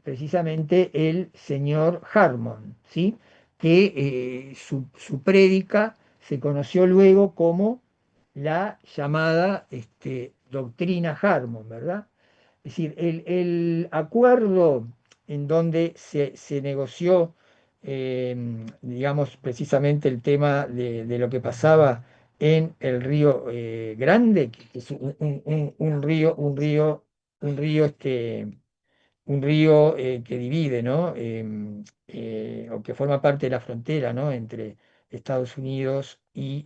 precisamente el señor Harmon, ¿sí? Que su prédica se conoció luego como la llamada doctrina Harmon, ¿verdad? Es decir, el acuerdo en donde se negoció, digamos, precisamente el tema de lo que pasaba en el río Grande, que es un río que divide, ¿no? O que forma parte de la frontera, ¿no? Entre Estados Unidos y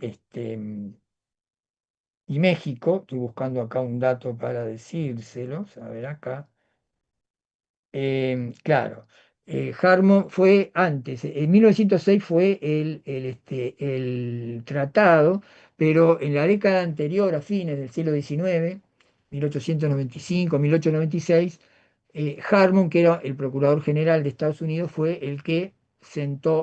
México. Estoy buscando acá un dato para decírselos. A ver acá. Claro, Harmon fue antes, en 1906 fue el tratado, pero en la década anterior, a fines del siglo XIX, 1895, 1896, Harmon, que era el procurador general de Estados Unidos, fue el que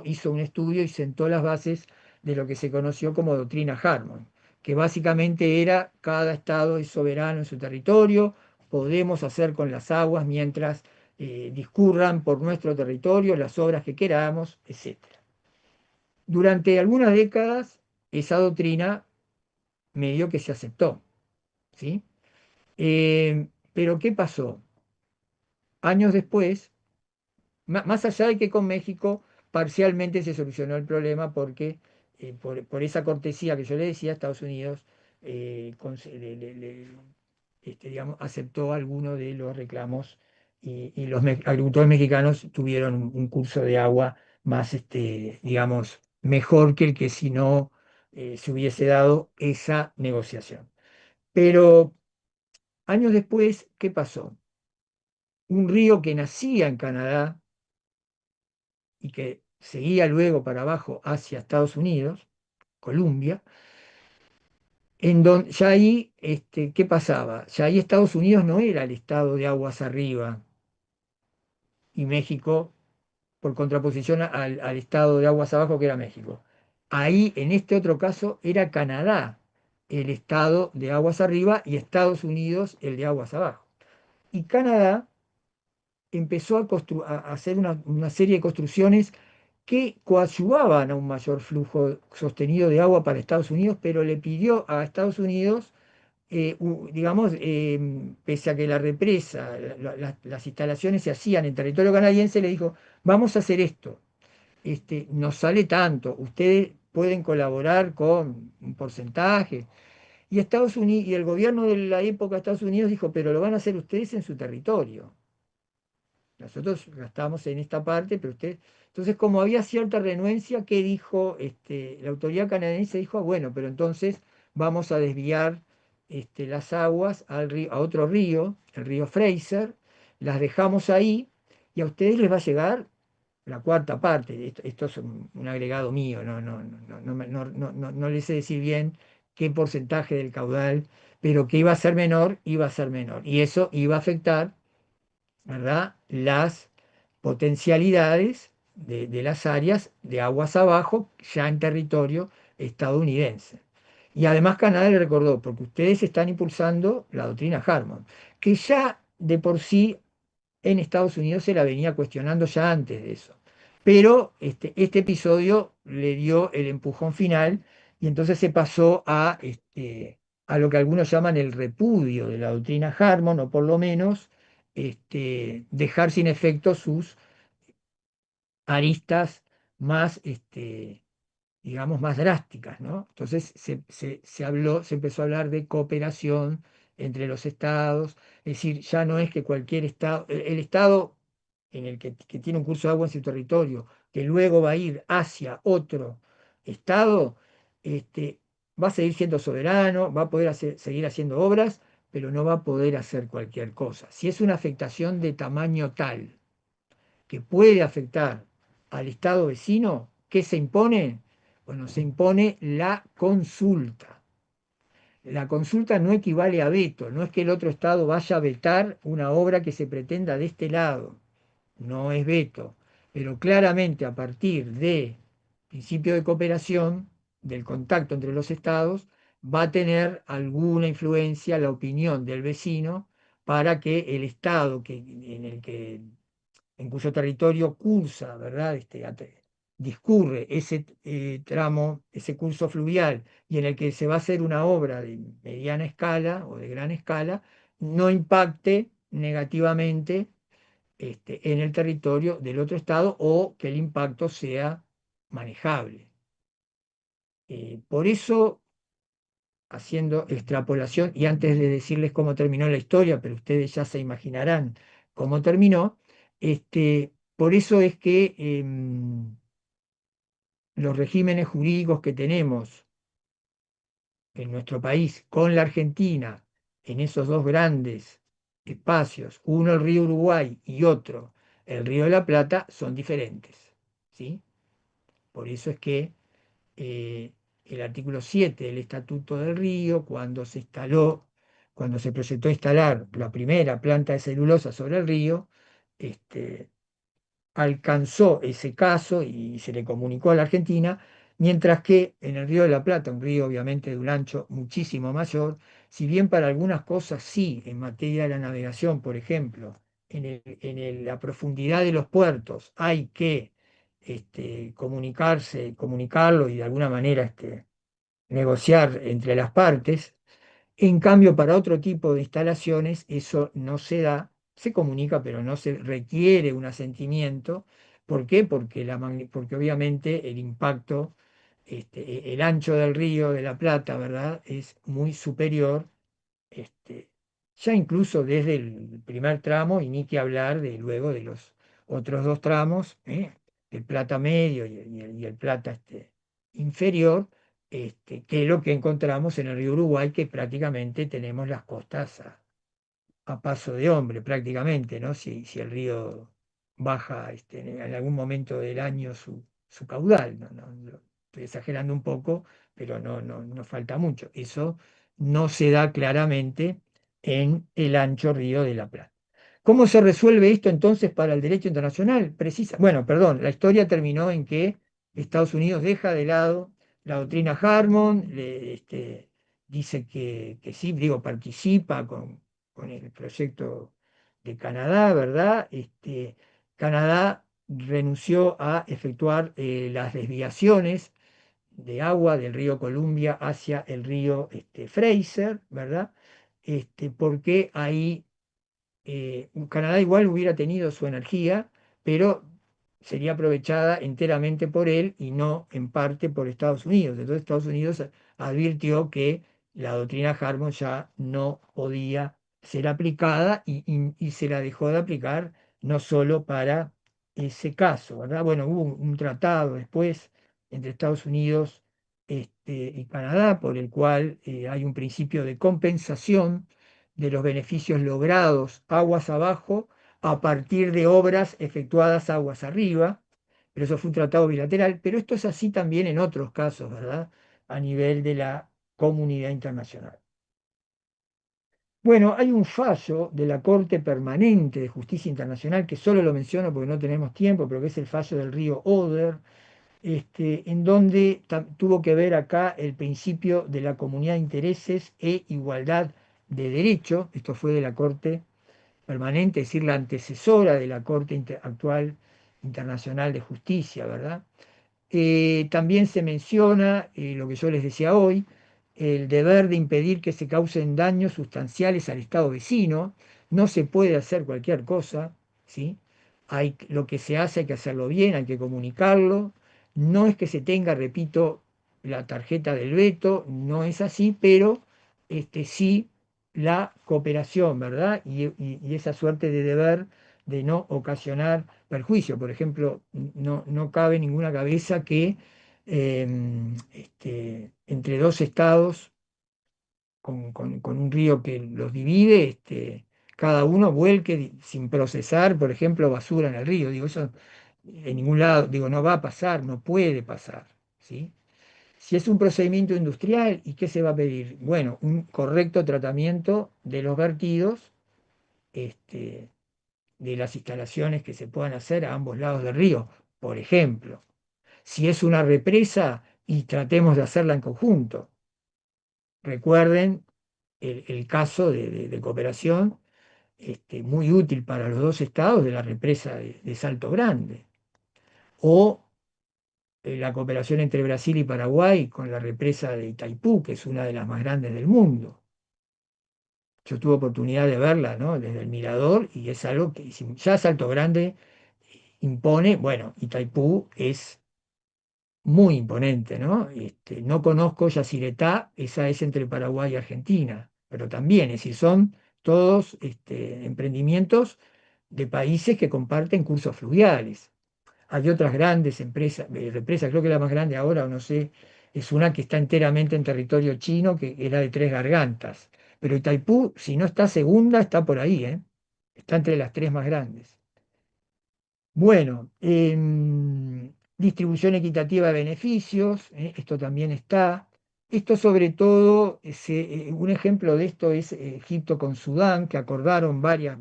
hizo un estudio y sentó las bases de lo que se conoció como doctrina Harmon, que básicamente era cada estado es soberano en su territorio, podemos hacer con las aguas mientras discurran por nuestro territorio las obras que queramos, etc. Durante algunas décadas esa doctrina medio que se aceptó, ¿sí? Pero ¿qué pasó? Años después, más allá de que con México parcialmente se solucionó el problema porque por esa cortesía que yo le decía, Estados Unidos digamos, aceptó algunos de los reclamos y los agricultores mexicanos tuvieron un curso de agua más, digamos, mejor que el que si no se hubiese dado esa negociación. Pero años después, ¿qué pasó? Un río que nacía en Canadá y que seguía luego para abajo hacia Estados Unidos, Columbia, en donde ya ahí, ¿qué pasaba? Ya ahí Estados Unidos no era el estado de aguas arriba y México, por contraposición al estado de aguas abajo que era México. Ahí, en este otro caso, era Canadá el estado de aguas arriba y Estados Unidos el de aguas abajo. Y Canadá empezó a hacer una serie de construcciones que coadyuvaban a un mayor flujo sostenido de agua para Estados Unidos, pero le pidió a Estados Unidos, digamos, pese a que la represa, las instalaciones se hacían en territorio canadiense, le dijo, vamos a hacer esto, nos sale tanto, ustedes pueden colaborar con un porcentaje. Y Estados Unidos, y el gobierno de la época de Estados Unidos dijo, pero lo van a hacer ustedes en su territorio. Nosotros gastamos en esta parte, pero usted. Entonces, como había cierta renuencia, ¿qué dijo? La autoridad canadiense dijo, "Ah, bueno, pero entonces vamos a desviar las aguas a otro río, el río Fraser, las dejamos ahí y a ustedes les va a llegar la cuarta parte". Esto es un agregado mío, no les sé decir bien qué porcentaje del caudal, pero que iba a ser menor, iba a ser menor. Y eso iba a afectar, ¿verdad?, las potencialidades de las áreas de aguas abajo, ya en territorio estadounidense. Y además Canadá le recordó, porque ustedes están impulsando la doctrina Harmon, que ya de por sí en Estados Unidos se la venía cuestionando ya antes de eso. Pero este episodio le dio el empujón final y entonces se pasó a lo que algunos llaman el repudio de la doctrina Harmon, o por lo menos dejar sin efecto sus aristas más digamos, más drásticas, ¿no? Entonces se empezó a hablar de cooperación entre los estados, es decir, ya no es que cualquier estado, el estado en el que tiene un curso de agua en su territorio, que luego va a ir hacia otro estado, este, va a seguir siendo soberano, va a poder seguir haciendo obras, pero no va a poder hacer cualquier cosa. Si es una afectación de tamaño tal que puede afectar al Estado vecino, ¿qué se impone? Bueno, se impone la consulta. La consulta no equivale a veto, no es que el otro Estado vaya a vetar una obra que se pretenda de este lado, no es veto, pero claramente a partir de principio de cooperación, del contacto entre los Estados, va a tener alguna influencia la opinión del vecino para que el Estado en el que en cuyo territorio cursa, ¿verdad? Discurre ese tramo, ese curso fluvial, y en el que se va a hacer una obra de mediana escala o de gran escala, no impacte negativamente en el territorio del otro estado o que el impacto sea manejable. Por eso, haciendo extrapolación, y antes de decirles cómo terminó la historia, pero ustedes ya se imaginarán cómo terminó, por eso es que los regímenes jurídicos que tenemos en nuestro país con la Argentina, en esos dos grandes espacios, uno el río Uruguay y otro el río de la Plata, son diferentes, ¿sí? Por eso es que el artículo 7 del Estatuto del Río, cuando se proyectó instalar la primera planta de celulosa sobre el río, este, alcanzó ese caso y se le comunicó a la Argentina, mientras que en el Río de la Plata, un río obviamente de un ancho muchísimo mayor, si bien para algunas cosas sí, en materia de la navegación, por ejemplo, la profundidad de los puertos hay que comunicarlo y de alguna manera negociar entre las partes. En cambio, para otro tipo de instalaciones eso no se da, se comunica, pero no se requiere un asentimiento. ¿Por qué? Porque obviamente el impacto, el ancho del río de la Plata, ¿verdad?, es muy superior, este, ya incluso desde el primer tramo, y ni que hablar de luego de los otros dos tramos, el Plata medio y el Plata inferior, que es lo que encontramos en el río Uruguay, que prácticamente tenemos las costas a paso de hombre, prácticamente, ¿no? Si el río baja en algún momento del año su caudal, ¿no? Estoy exagerando un poco, pero no falta mucho. Eso no se da claramente en el ancho río de la Plata. ¿Cómo se resuelve esto entonces para el derecho internacional? Bueno, perdón, la historia terminó en que Estados Unidos deja de lado la doctrina Harmon, dice que sí, digo, participa con el proyecto de Canadá, ¿verdad? Canadá renunció a efectuar las desviaciones de agua del río Columbia hacia el río Fraser, ¿verdad? Porque ahí Canadá igual hubiera tenido su energía, pero sería aprovechada enteramente por él y no en parte por Estados Unidos. Entonces Estados Unidos advirtió que la doctrina Harmon ya no podía ser aplicada y se la dejó de aplicar no solo para ese caso, ¿verdad? Bueno, hubo un tratado después entre Estados Unidos y Canadá por el cual hay un principio de compensación de los beneficios logrados aguas abajo a partir de obras efectuadas aguas arriba, pero eso fue un tratado bilateral, pero esto es así también en otros casos, ¿verdad? A nivel de la comunidad internacional. Bueno, hay un fallo de la Corte Permanente de Justicia Internacional, que solo lo menciono porque no tenemos tiempo, pero que es el fallo del río Oder, en donde tuvo que ver acá el principio de la comunidad de intereses e igualdad de derecho. Esto fue de la Corte Permanente, es decir, la antecesora de la Corte actual Internacional de Justicia, ¿verdad? También se menciona, lo que yo les decía hoy, el deber de impedir que se causen daños sustanciales al Estado vecino. No se puede hacer cualquier cosa, ¿sí? Lo que se hace hay que hacerlo bien, hay que comunicarlo. No es que se tenga, repito, la tarjeta del veto, no es así, pero sí la cooperación, ¿verdad? Y esa suerte de deber de no ocasionar perjuicio. Por ejemplo, no cabe ninguna cabeza que entre dos estados con un río que los divide, cada uno vuelque sin procesar, por ejemplo, basura en el río. Digo, eso en ningún lado, digo, no va a pasar, no puede pasar, ¿sí? Si es un procedimiento industrial, ¿y qué se va a pedir? Bueno, un correcto tratamiento de los vertidos, este, de las instalaciones que se puedan hacer a ambos lados del río. Por ejemplo, si es una represa, y tratemos de hacerla en conjunto. Recuerden el caso de cooperación, muy útil para los dos estados, de la represa de Salto Grande, o la cooperación entre Brasil y Paraguay con la represa de Itaipú, que es una de las más grandes del mundo. Yo tuve oportunidad de verla, ¿no? Desde el mirador, y es algo que si ya Salto Grande impone, bueno, Itaipú es muy imponente, ¿no? No conozco Yacyretá, esa es entre Paraguay y Argentina, pero también, es decir, son todos emprendimientos de países que comparten cursos fluviales. Hay otras grandes empresas, represas, creo que la más grande ahora, o no sé, es una que está enteramente en territorio chino, que era de Tres Gargantas. Pero Itaipú, si no está segunda, está por ahí, ¿eh? Está entre las tres más grandes. Bueno, distribución equitativa de beneficios, esto también está. Esto sobre todo, un ejemplo de esto es Egipto con Sudán, que acordaron varias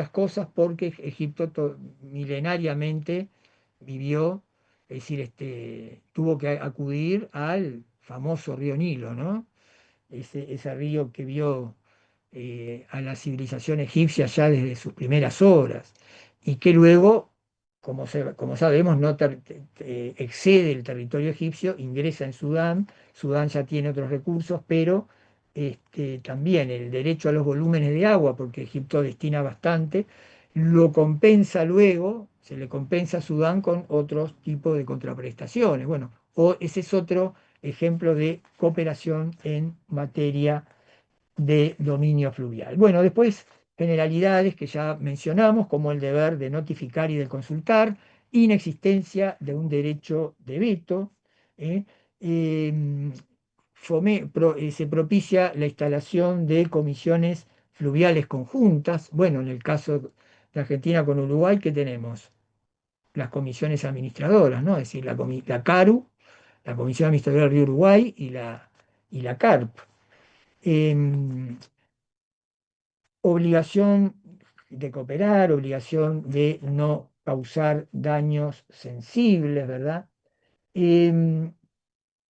cosas porque Egipto milenariamente vivió, es decir, tuvo que acudir al famoso río Nilo, ¿no? Ese río que vio a la civilización egipcia ya desde sus primeras horas y que luego, como sabemos, no excede el territorio egipcio, ingresa en Sudán. Sudán ya tiene otros recursos, pero también el derecho a los volúmenes de agua, porque Egipto destina bastante, lo compensa luego, se le compensa a Sudán con otros tipos de contraprestaciones. Bueno, ese es otro ejemplo de cooperación en materia de dominio fluvial. Bueno, después generalidades que ya mencionamos, como el deber de notificar y de consultar, inexistencia de un derecho de veto, ¿eh? Em, se propicia la instalación de comisiones fluviales conjuntas. Bueno, en el caso de Argentina con Uruguay, ¿qué tenemos? Las comisiones administradoras, ¿no? Es decir, la CARU, la Comisión Administradora del Río Uruguay, y la CARP. Em, Obligación de cooperar, obligación de no causar daños sensibles, ¿verdad? Em,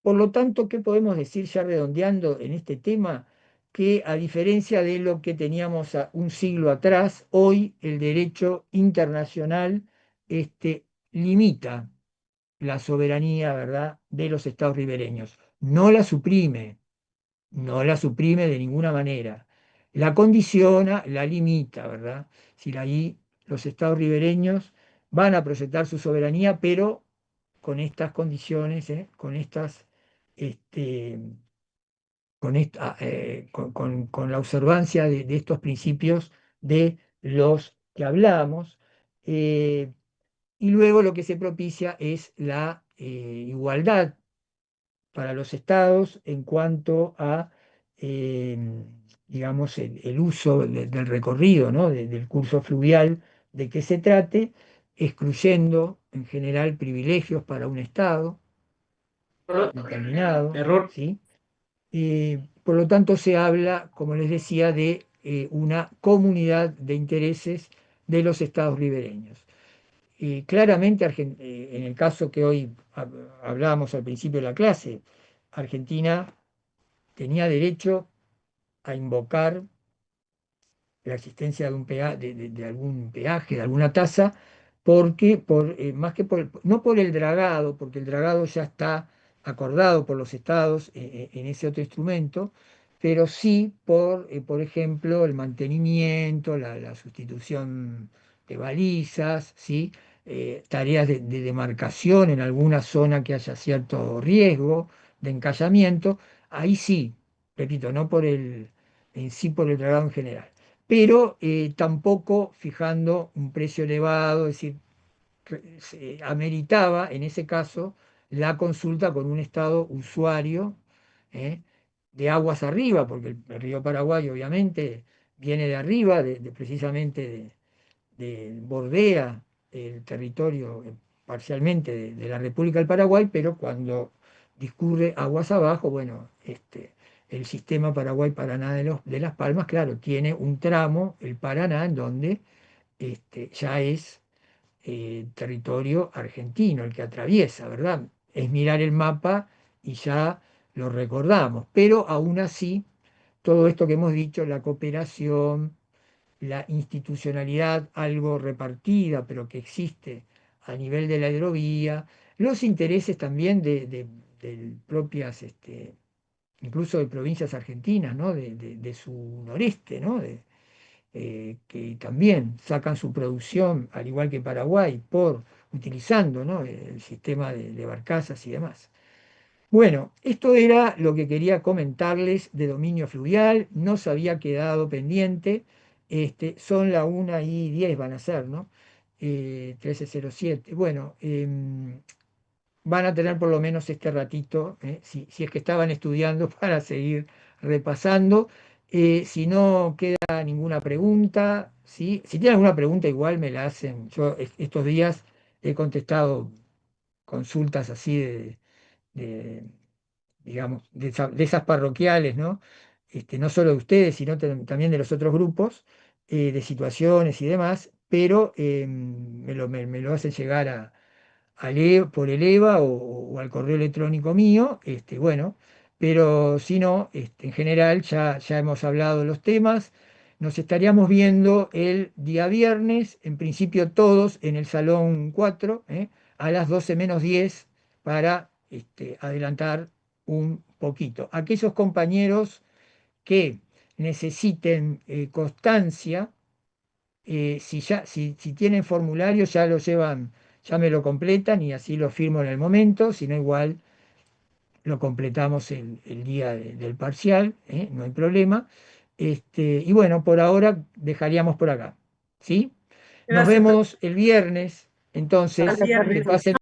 por lo tanto, ¿qué podemos decir ya redondeando en este tema? Que a diferencia de lo que teníamos un siglo atrás, hoy el derecho internacional limita la soberanía, ¿verdad?, de los estados ribereños. No la suprime de ninguna manera. La condiciona, la limita, ¿verdad? Si ahí los estados ribereños van a proyectar su soberanía, pero con estas condiciones, este, con la observancia de estos principios de los que hablamos. eh, y luego lo que se propicia es la igualdad para los estados en cuanto a, eh, digamos, el uso del recorrido, ¿no? Del curso fluvial de que se trate, excluyendo en general privilegios para un estado determinado, Error. ¿sí? por lo tanto se habla, como les decía, de una comunidad de intereses de los estados ribereños. Y claramente, en el caso que hoy hablábamos al principio de la clase, Argentina tenía derecho a invocar la existencia de, de algún peaje, de alguna tasa, porque más que no por el dragado, porque el dragado ya está acordado por los estados en ese otro instrumento, pero sí por ejemplo, el mantenimiento, la sustitución de balizas, ¿sí? Tareas de demarcación en alguna zona que haya cierto riesgo de encallamiento, ahí sí, repito, no por en sí por el dragado en general, pero tampoco fijando un precio elevado, es decir, se ameritaba en ese caso la consulta con un estado usuario ¿eh? De aguas arriba, porque el río Paraguay obviamente viene de arriba, precisamente bordea el territorio parcialmente de la República del Paraguay, pero cuando discurre aguas abajo, bueno, el sistema Paraguay-Paraná de Las Palmas, claro, tiene un tramo, el Paraná, en donde ya es territorio argentino el que atraviesa, ¿verdad? Es mirar el mapa y ya lo recordamos, pero aún así, todo esto que hemos dicho, la cooperación, la institucionalidad algo repartida, pero que existe a nivel de la hidrovía, los intereses también de propias, incluso de provincias argentinas, ¿no? De su noreste, ¿no? Que también sacan su producción, al igual que Paraguay, utilizando, ¿no? El sistema de barcazas y demás. Bueno, esto era lo que quería comentarles de dominio fluvial, no se había quedado pendiente, son la 1:10 van a ser, ¿no? 13:07. Bueno, van a tener por lo menos este ratito, si es que estaban estudiando, para seguir repasando. Si no queda ninguna pregunta, ¿sí? Si tienen alguna pregunta, igual me la hacen. Yo estos días he contestado consultas así de, digamos, de esas parroquiales, ¿no? No solo de ustedes, sino también de los otros grupos, de situaciones y demás, pero me lo hacen llegar por el EVA o al correo electrónico mío, bueno, pero si no, en general ya hemos hablado de los temas. Nos estaríamos viendo el día viernes, en principio todos en el salón 4, a las 12:10 para adelantar un poquito. Aquellos compañeros que necesiten constancia, si tienen formulario ya lo llevan, ya me lo completan y así lo firmo en el momento, si no igual lo completamos el día del parcial, no hay problema. Y bueno, por ahora dejaríamos por acá, ¿sí? Nos Gracias, vemos el viernes, entonces, al que viernes. pasen